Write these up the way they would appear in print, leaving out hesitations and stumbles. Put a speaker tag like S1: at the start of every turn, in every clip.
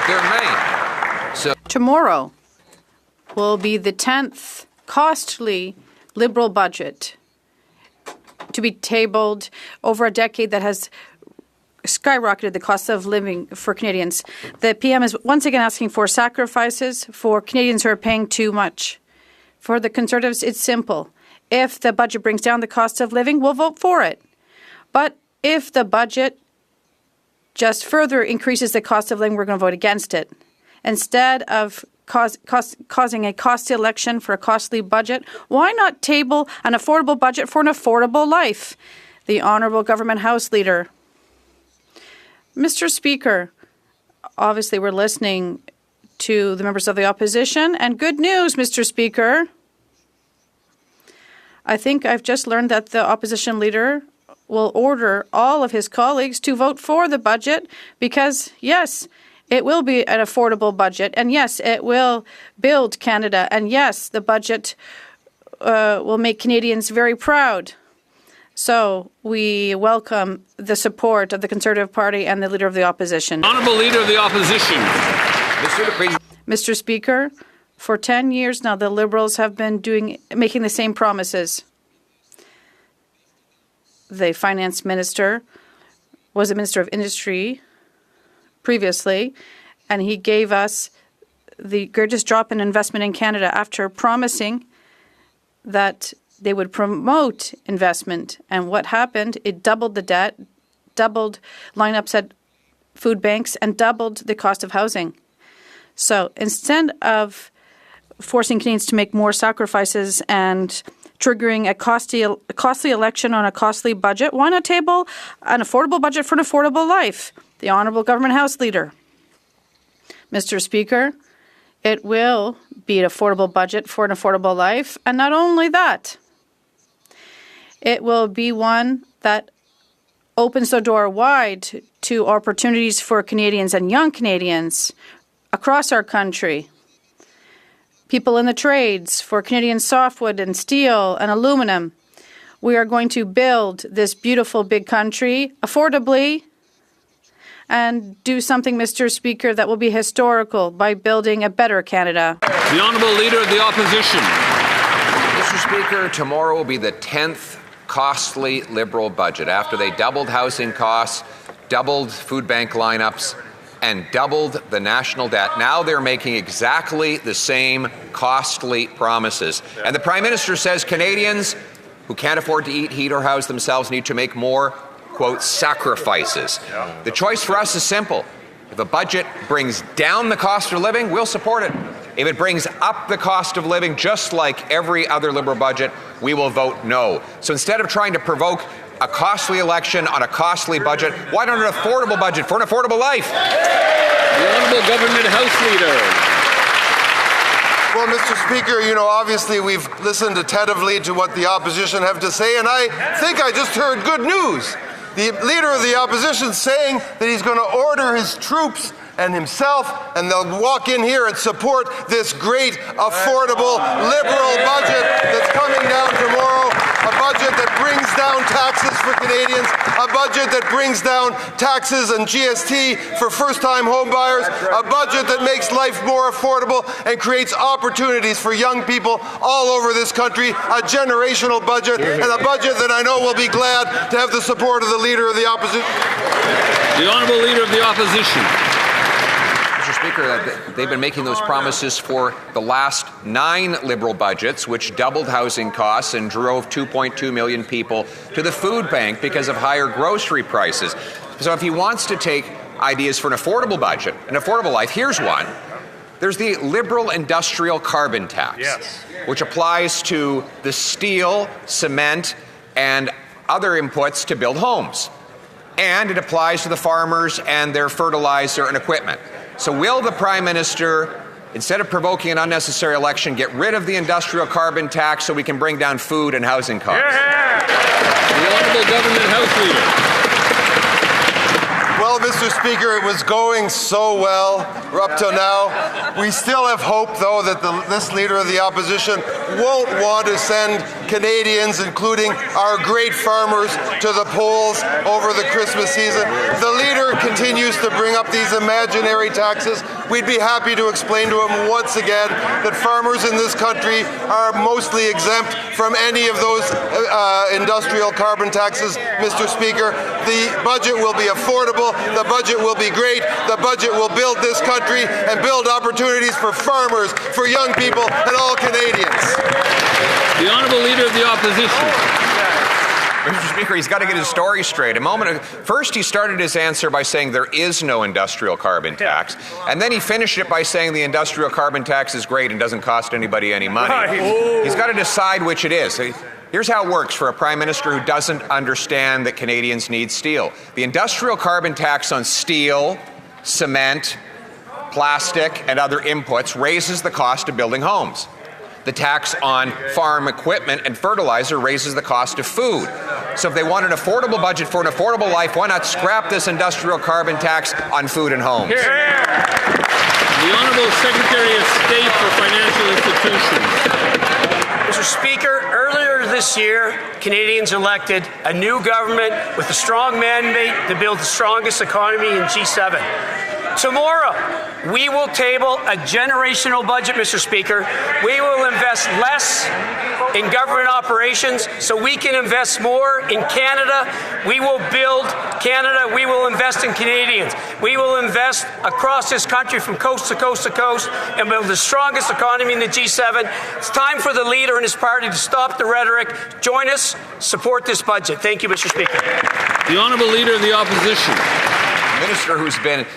S1: their main. So
S2: tomorrow will be the 10th costly Liberal budget to be tabled over a decade that has skyrocketed the cost of living for Canadians. The PM is once again asking for sacrifices for Canadians who are paying too much. For the Conservatives, it's simple. If the budget brings down the cost of living, we'll vote for it. But if the budget just further increases the cost of living, we're going to vote against it. Instead of causing a costly election for a costly budget, why not table an affordable budget for an affordable life? The Honourable Government House Leader. Mr. Speaker, obviously we're listening to the members of the opposition, and good news, Mr. Speaker. I think I've just learned that the opposition leader will order all of his colleagues to vote for the budget because, yes, it will be an affordable budget, and yes, it will build Canada, and yes, the budget will make Canadians very proud. So we welcome the support of the Conservative Party and the Leader of the Opposition.
S3: Honourable Leader of the Opposition.
S2: Mr. Speaker, for 10 years now, the Liberals have been making the same promises. The Finance Minister was a Minister of Industry previously, and he gave us the greatest drop in investment in Canada after promising that they would promote investment. And what happened? It doubled the debt, doubled lineups at food banks, and doubled the cost of housing. So instead of forcing Canadians to make more sacrifices and triggering a costly election on a costly budget, why not table an affordable budget for an affordable life? The Honourable Government House Leader. Mr. Speaker, it will be an affordable budget for an affordable life, and not only that, it will be one that opens the door wide to opportunities for Canadians and young Canadians across our country. People in the trades, for Canadian softwood and steel and aluminum. We are going to build this beautiful big country affordably and do something, Mr. Speaker, that will be historical by building a better Canada.
S3: The Honourable Leader of the Opposition.
S1: Mr. Speaker, tomorrow will be the 10th costly Liberal budget after they doubled housing costs, doubled food bank lineups, and doubled the national debt. Now they're making exactly the same costly promises. And the Prime Minister says Canadians who can't afford to eat, heat, or house themselves need to make more, quote, sacrifices. The choice for us is simple. If a budget brings down the cost of living, we'll support it. If it brings up the cost of living, just like every other Liberal budget, we will vote no. So instead of trying to provoke a costly election on a costly budget, why not an affordable budget for an affordable life?
S3: The Honourable Government House Leader.
S4: Well, Mr. Speaker, obviously we've listened attentively to what the opposition have to say, and I think I just heard good news. The Leader of the Opposition saying that he's going to order his troops and himself, and they'll walk in here and support this great, affordable, Liberal budget that's coming down tomorrow, a budget that brings down taxes for Canadians, a budget that brings down taxes and GST for first-time homebuyers, a budget that makes life more affordable and creates opportunities for young people all over this country, a generational budget, and a budget that I know will be glad to have the support of the Leader of the Opposition.
S3: The Honourable Leader of the Opposition.
S1: Mr. Speaker, they've been making those promises for the last 9 Liberal budgets, which doubled housing costs and drove 2.2 million people to the food bank because of higher grocery prices. So if he wants to take ideas for an affordable budget, an affordable life, here's one. There's the Liberal industrial carbon tax, which applies to the steel, cement, and other inputs to build homes. And it applies to the farmers and their fertilizer and equipment. So will the Prime Minister, instead of provoking an unnecessary election, get rid of the industrial carbon tax so we can bring down food and housing costs?
S3: The Honourable Government House Leader.
S4: Well, Mr. Speaker, it was going so well up till now. We still have hope, though, that this leader of the opposition won't want to send Canadians, including our great farmers, to the polls over the Christmas season. The leader continues to bring up these imaginary taxes. We'd be happy to explain to him once again that farmers in this country are mostly exempt from any of those industrial carbon taxes, Mr. Speaker. The budget will be affordable. The budget will be great. The budget will build this country and build opportunities for farmers, for young people, and all Canadians.
S3: The Honourable Leader of the Opposition.
S1: Mr. Speaker, he's got to get his story straight. First, he started his answer by saying there is no industrial carbon tax, and then he finished it by saying the industrial carbon tax is great and doesn't cost anybody any money. He's got to decide which it is. Here's how it works for a Prime Minister who doesn't understand that Canadians need steel. The industrial carbon tax on steel, cement, plastic, and other inputs raises the cost of building homes. The tax on farm equipment and fertilizer raises the cost of food. So if they want an affordable budget for an affordable life, why not scrap this industrial carbon tax on food and homes?
S3: The Honourable Secretary of State for Financial Institutions.
S5: Mr. Speaker, earlier this year, Canadians elected a new government with a strong mandate to build the strongest economy in G7. Tomorrow, we will table a generational budget, Mr. Speaker. We will invest less in government operations so we can invest more in Canada. We will build Canada. We will invest in Canadians. We will invest across this country from coast to coast to coast and build the strongest economy in the G7. It's time for the leader and his party to stop the rhetoric. Join us. Support this budget. Thank you, Mr. Speaker.
S3: The Honourable Leader of the Opposition.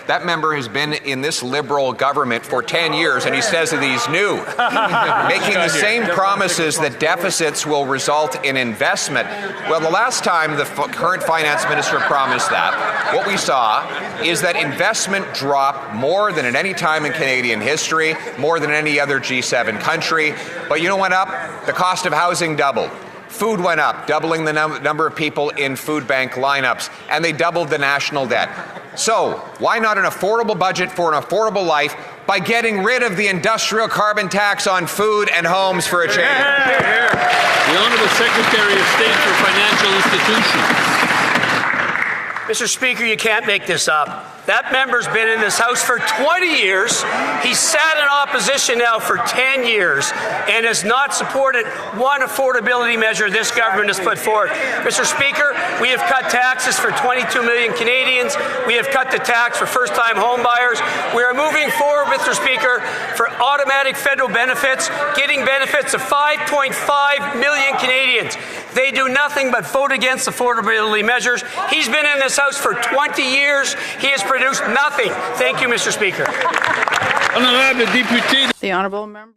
S1: That member has been in this Liberal government for 10 years, and he says that he's new, making the same promises that deficits will result in investment. Well, the last time the current finance minister promised that, what we saw is that investment dropped more than at any time in Canadian history, more than any other G7 country. But you know what went up? The cost of housing doubled. Food went up, doubling the number of people in food bank lineups, and they doubled the national debt. So, why not an affordable budget for an affordable life by getting rid of the industrial carbon tax on food and homes for a change?
S3: The Honourable Secretary of State for Financial Institutions.
S5: Mr. Speaker, you can't make this up. That member's been in this House for 20 years. He's sat in opposition now for 10 years and has not supported one affordability measure this government has put forward. Mr. Speaker, we have cut taxes for 22 million Canadians. We have cut the tax for first-time home buyers. We are moving forward, Mr. Speaker, for automatic federal benefits, getting benefits of 5.5 million Canadians. They do nothing but vote against affordability measures. He's been in this House for 20 years. He has produced nothing. Thank you, Mr. Speaker.
S3: Honourable Deputy.
S2: The Honourable Member.